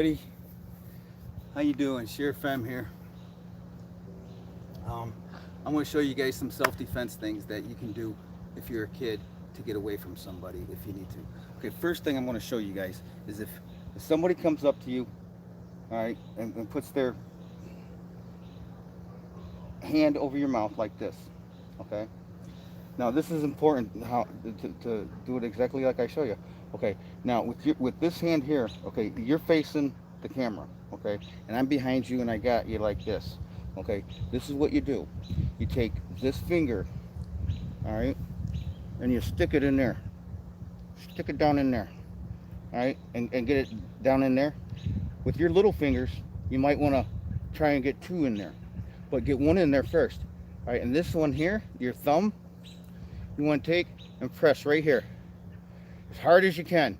Everybody, how you doing? Sheer Fem here. Um, I'm going to show you guys some self-defense things that you can do if you're a kid to get away from somebody if you need to. Okay, first thing I'm going to show you guys is if somebody comes up to you, all right, and puts their hand over your mouth like this, okay. Now this is important how to do it exactly like I show you. Okay. Now with this hand here, okay, you're facing the camera, okay, and I'm behind you and I got you like this. Okay. This is what you do. You take this finger, all right, and you stick it in there. Stick it down in there. All right, and get it down in there. With your little fingers, you might want to try and get two in there, but get one in there first. All right, and this one here, your thumb, you want to take and press right here as hard as you can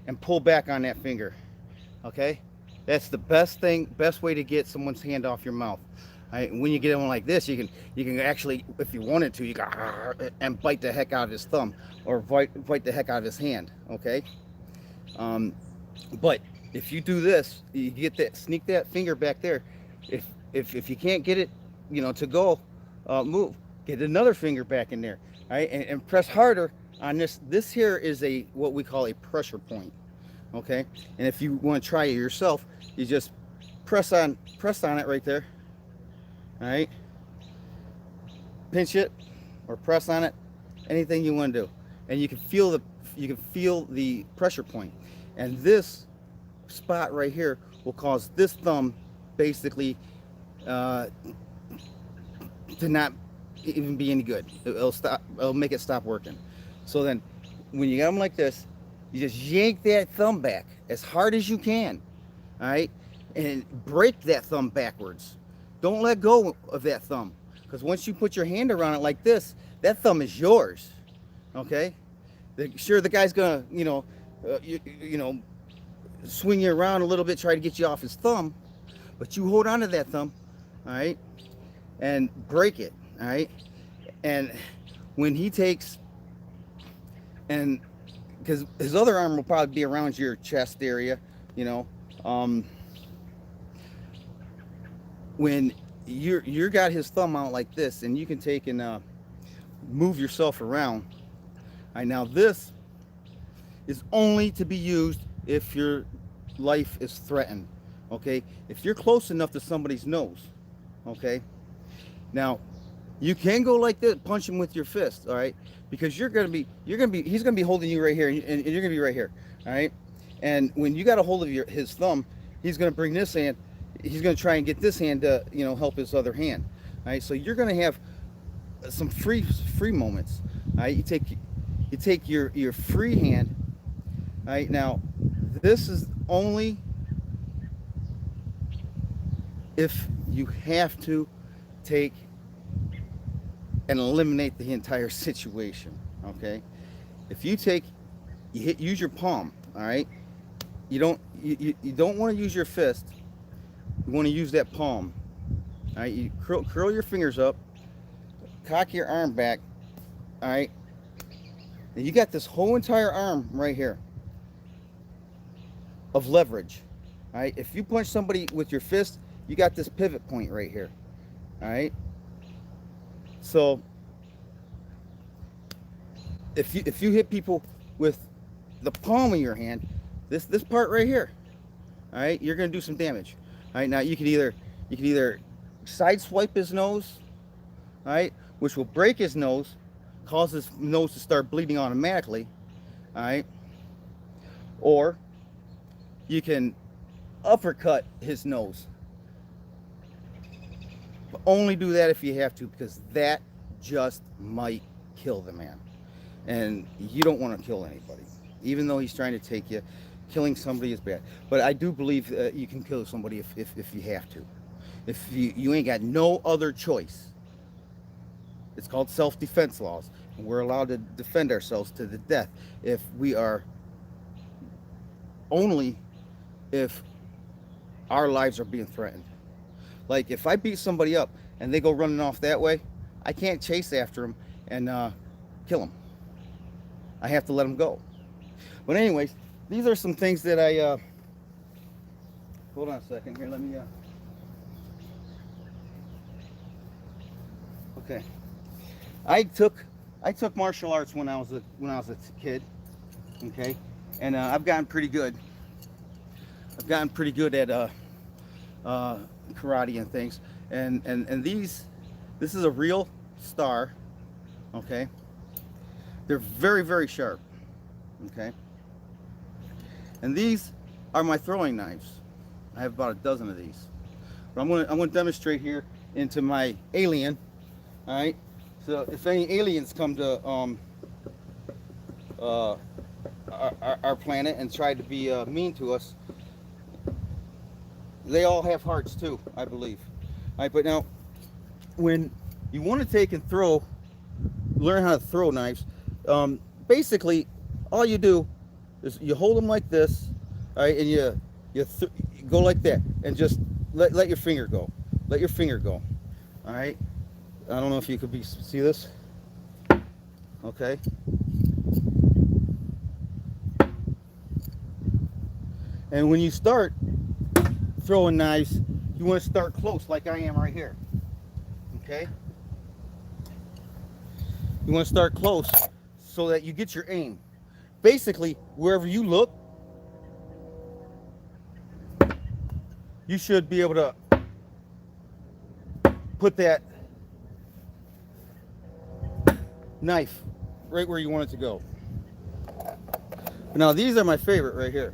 and pull back on that finger. Okay, that's the best way to get someone's hand off your mouth. All right, when you get one like this, you can actually, if you wanted to, you can and bite the heck out of his thumb or bite the heck out of his hand. Okay, um, but if you do this, you get that, sneak that finger back there. If you can't get it, to go, move. Get another finger back in there. All right, and press harder on this. This here is a what we call a pressure point. Okay, and if you want to try it yourself, you just press on it right there. All right, pinch it or press on it, anything you want to do, and you can feel the pressure point, and this spot right here will cause this thumb basically uh, to not even be any good. It'll stop. It'll make it stop working. So then, when you got them like this, you just yank that thumb back as hard as you can. All right, and break that thumb backwards. Don't let go of that thumb, because once you put your hand around it like this, that thumb is yours. Okay. Sure, the guy's gonna, swing you around a little bit, try to get you off his thumb, but you hold on to that thumb, all right, and break it, all right. And when he takes, and because his other arm will probably be around your chest area, you know, um, when you're got his thumb out like this, and you can take and move yourself around. All right, now this is only to be used if your life is threatened. Okay, if you're close enough to somebody's nose. Okay, now you can go like this, punch him with your fist. All right, because he's gonna be holding you right here, and you're gonna be right here. All right, and when you got a hold of his thumb, he's gonna bring this hand. He's gonna try and get this hand to help his other hand. All right, so you're gonna have some free moments. All right, you take your free hand. All right, now this is only if you have to take and eliminate the entire situation. Okay, if you use your palm. All right, you don't want to use your fist. You want to use that palm. All right, you curl your fingers up, cock your arm back. All right, and you got this whole entire arm right here of leverage. All right, if you punch somebody with your fist, you got this pivot point right here. All right, so if you hit people with the palm of your hand, this part right here, all right, you're gonna do some damage. All right, now you can either side swipe his nose, all right, which will break his nose, cause his nose to start bleeding automatically, all right, or you can uppercut his nose. But only do that if you have to, because that just might kill the man, and you don't want to kill anybody, even though he's trying to take you. Killing somebody is bad, but I do believe you can kill somebody if you have to. If you ain't got no other choice. It's called self-defense laws, and we're allowed to defend ourselves to the death if we are only if our lives are being threatened. Like if I beat somebody up and they go running off that way, I can't chase after them and kill them. I have to let them go. But anyways, these are some things that hold on a second here. Let me. Okay. I took martial arts when I was a kid. Okay, and I've gotten pretty good. I've gotten pretty good at karate and things. And this is a real star. Okay, they're very, very sharp. Okay, and these are my throwing knives. I have about a dozen of these. But I'm gonna demonstrate here into my alien. All right. So if any aliens come to our planet and try to be mean to us, they all have hearts too, I believe. All right. But now, when you want to take and learn how to throw knives, basically all you do is you hold them like this, all right, and you go like that, and just let your finger go. Let your finger go. All right. I don't know if you could see this. Okay. And when you start throwing knives, you want to start close, like I am right here. Okay. You want to start close so that you get your aim. Basically, wherever you look, you should be able to put that knife right where you want it to go. Now these are my favorite right here.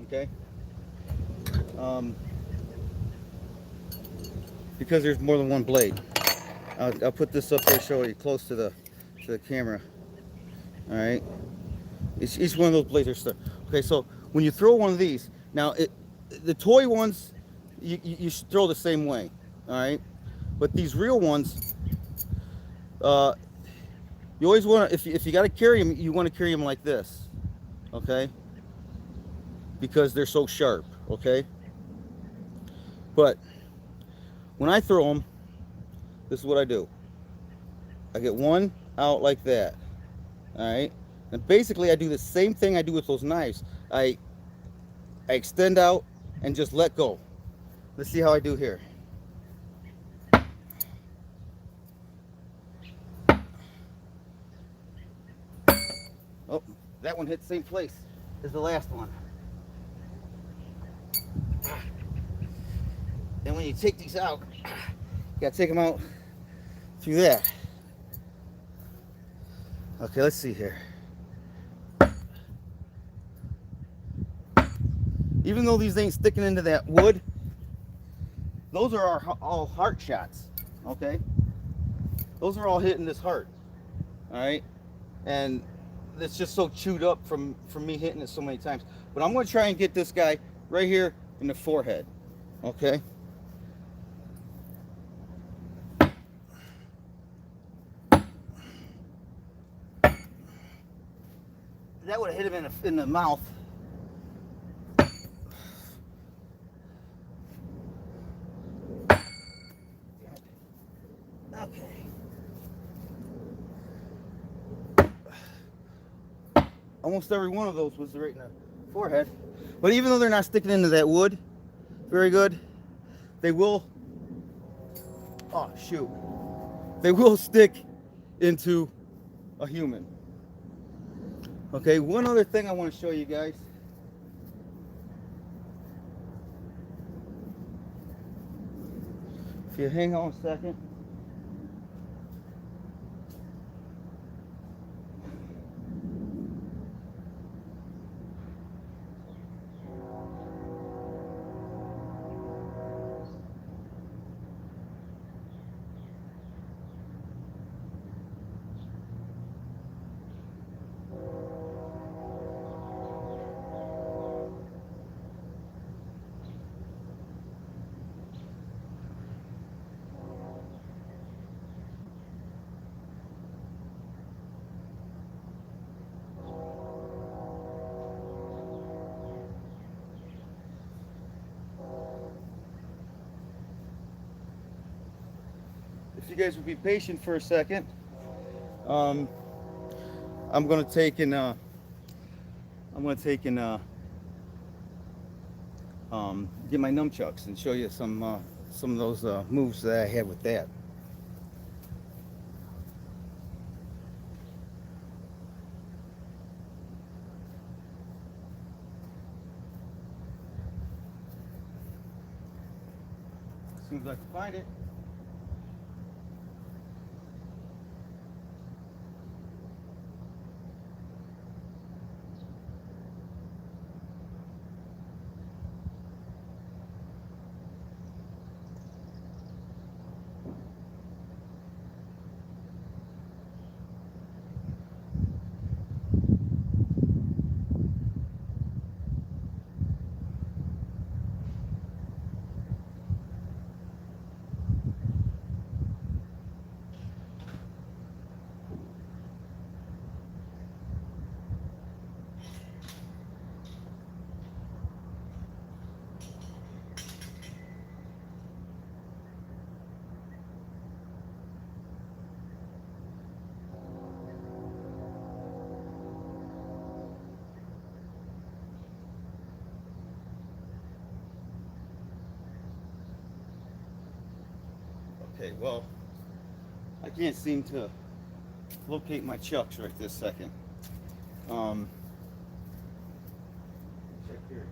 Okay. Because there's more than one blade. I'll put this up there to show you close to the camera. All right. Each one of those blades are stuck. Okay, so when you throw one of these, now the toy ones, you should throw the same way. All right. But these real ones, you always want to, if you got to carry them, you want to carry them like this, okay? Because they're so sharp, okay? But when I throw them, this is what I do. I get one out like that, all right? And basically, I do the same thing I do with those knives. I extend out and just let go. Let's see how I do here. Oh, that one hit the same place as the last one. And when you take these out, you gotta take them out through that. Okay, let's see here. Even though these ain't sticking into that wood, those are all heart shots, okay? Those are all hitting this heart, all right? And it's just so chewed up from me hitting it so many times. But I'm going to try and get this guy right here in the forehead. Okay. That would have hit him in the mouth. Okay. Almost every one of those was right in the forehead. But even though they're not sticking into that wood very good, they will, oh shoot, they will stick into a human. Okay, one other thing I want to show you guys. If you hang on a second. If you guys would be patient for a second, I'm going to take and get my nunchucks and show you some of those moves that I had with that. As soon as I can find it. Okay, well, I can't seem to locate my chucks right this second. Check here again.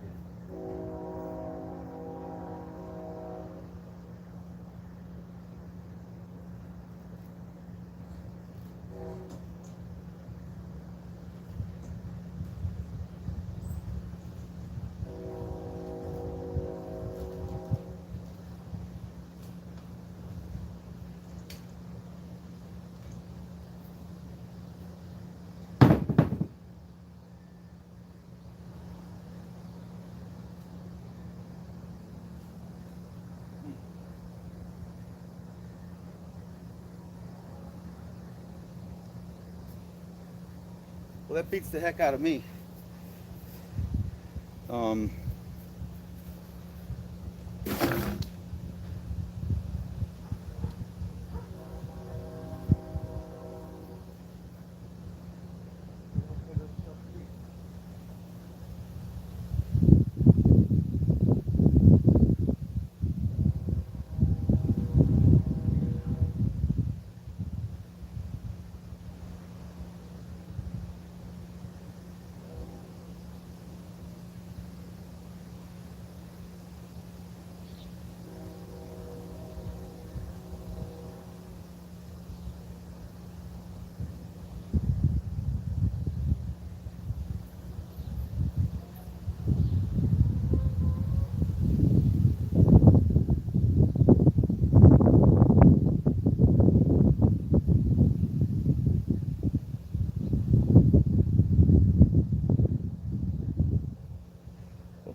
Well, that beats the heck out of me. Um,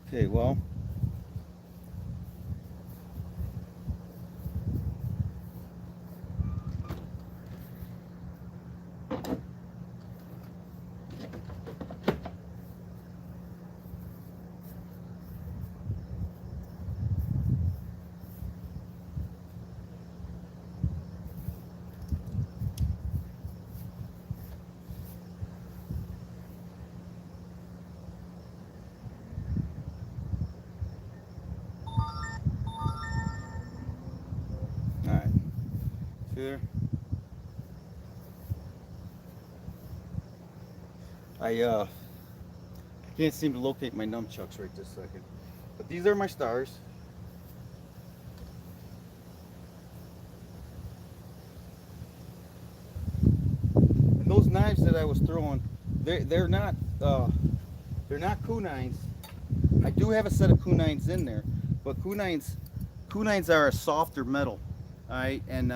okay, well, all right. See there? I can't seem to locate my nunchucks right this second. But these are my stars. And those knives that I was throwing, they're not kunines. I do have a set of kunines in there, but kunines are a softer metal, all right, and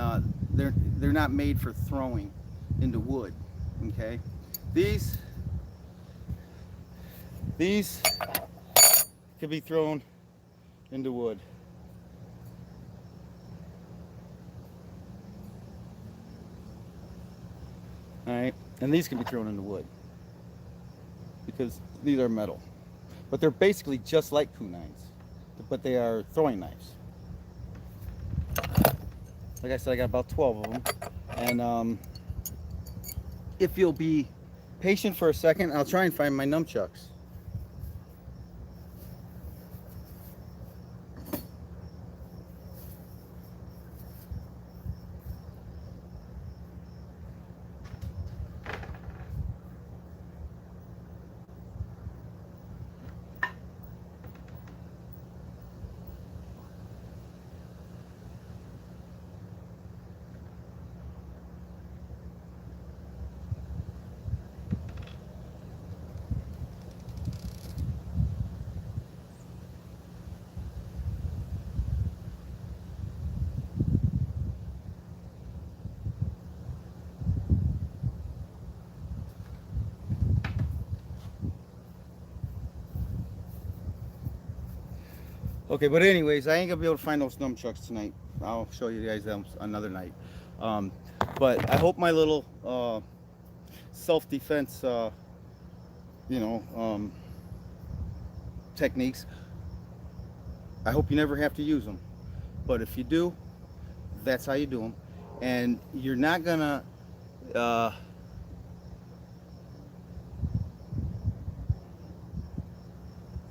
they're not made for throwing into wood. Okay, these can be thrown into wood. All right, and these can be thrown into wood because these are metal, but they're basically just like kunines, but they are throwing knives. Like I said, I got about 12 of them, and if you'll be patient for a second, I'll try and find my nunchucks. Okay, but anyways, I ain't gonna be able to find those nunchucks tonight. I'll show you guys them another night. Um, but I hope my little self-defense, you know, techniques. I hope you never have to use them. But if you do, that's how you do them, and you're not gonna.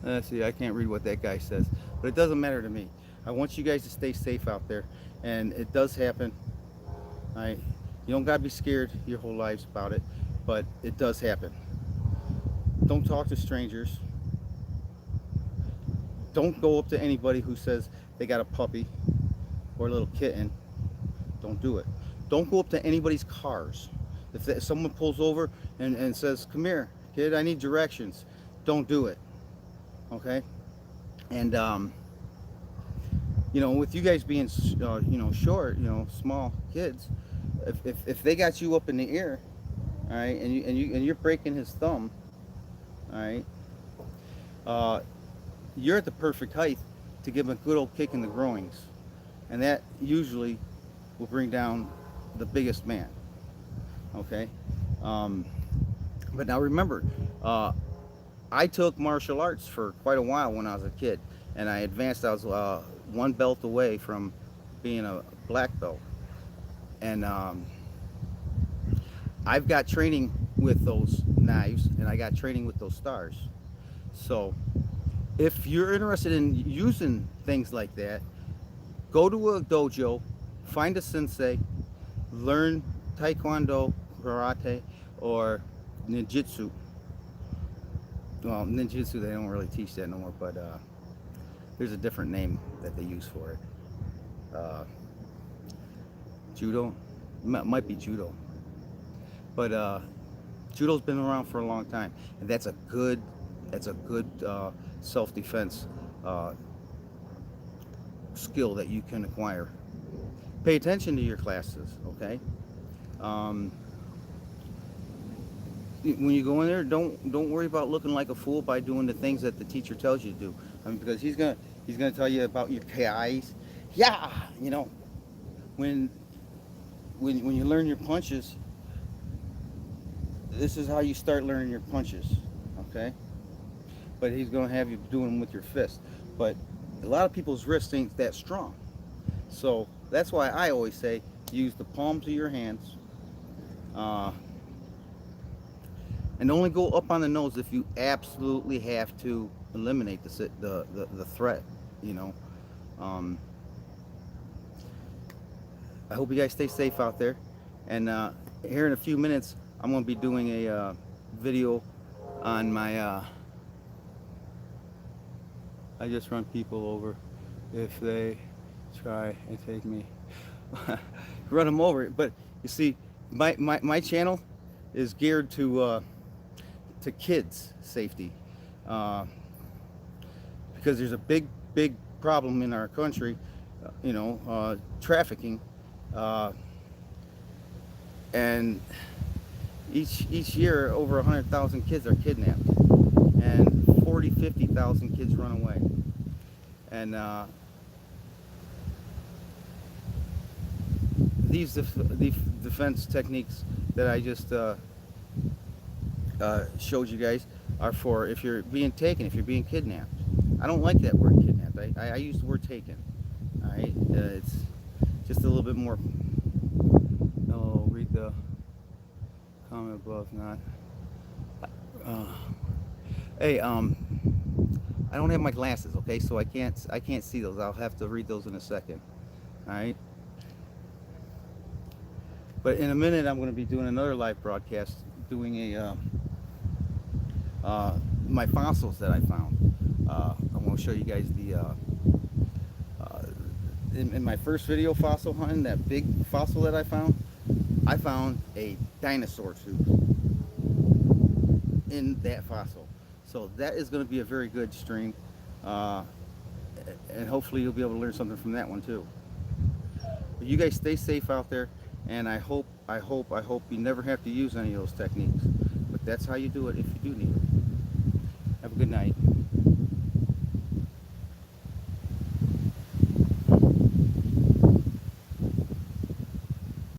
Let's see, I can't read what that guy says, but it doesn't matter to me. I want you guys to stay safe out there, and it does happen. You don't gotta be scared your whole lives about it, but it does happen. Don't talk to strangers. Don't go up to anybody who says they got a puppy or a little kitten. Don't do it. Don't go up to anybody's cars. If someone pulls over and says, "Come here, kid, I need directions," don't do it. Okay? And you know, with you guys being you know, short, you know, small kids, if they got you up in the air, all right, and you're breaking his thumb, all right, you're at the perfect height to give him a good old kick in the groins, and that usually will bring down the biggest man. Okay, but now remember, I took martial arts for quite a while when I was a kid, and I advanced. I was one belt away from being a black belt, and I've got training with those knives, and I got training with those stars. So if you're interested in using things like that, go to a dojo, find a sensei, learn taekwondo, karate, or ninjutsu. Well, ninjutsu, they don't really teach that no more, but there's a different name that they use for it. Judo, might be judo, but judo's been around for a long time, and that's a good self-defense skill that you can acquire. Pay attention to your classes, okay? When you go in there, don't worry about looking like a fool by doing the things that the teacher tells you to do. I mean, because he's gonna tell you about your KIs. Yeah, you know, when you learn your punches, this is how you start learning your punches, okay? But he's gonna have you doing them with your fist. But a lot of people's wrists ain't that strong, so that's why I always say use the palms of your hands. And only go up on the nose if you absolutely have to eliminate the threat, you know. I hope you guys stay safe out there. And here in a few minutes, I'm going to be doing a video on my... I just run people over if they try and take me. Run them over. But you see, my channel is geared to kids' safety, because there's a big problem in our country, you know, trafficking, and each year over 100,000 kids are kidnapped, and 50,000 kids run away, and these defense techniques that I just showed you guys are for if you're being taken, if you're being kidnapped. I don't like that word kidnapped. I use the word taken. All right, it's just a little bit more. Oh, read the comment above. Not. Hey, I don't have my glasses. Okay, so I can't see those. I'll have to read those in a second. All right. But in a minute, I'm going to be doing another live broadcast, doing a my fossils that I found. I'm going to show you guys the in my first video fossil hunting, that big fossil that I found a dinosaur tooth in that fossil. So that is going to be a very good stream, and hopefully you'll be able to learn something from that one too. But you guys stay safe out there, and I hope you never have to use any of those techniques. But that's how you do it if you do need it. Have a good night.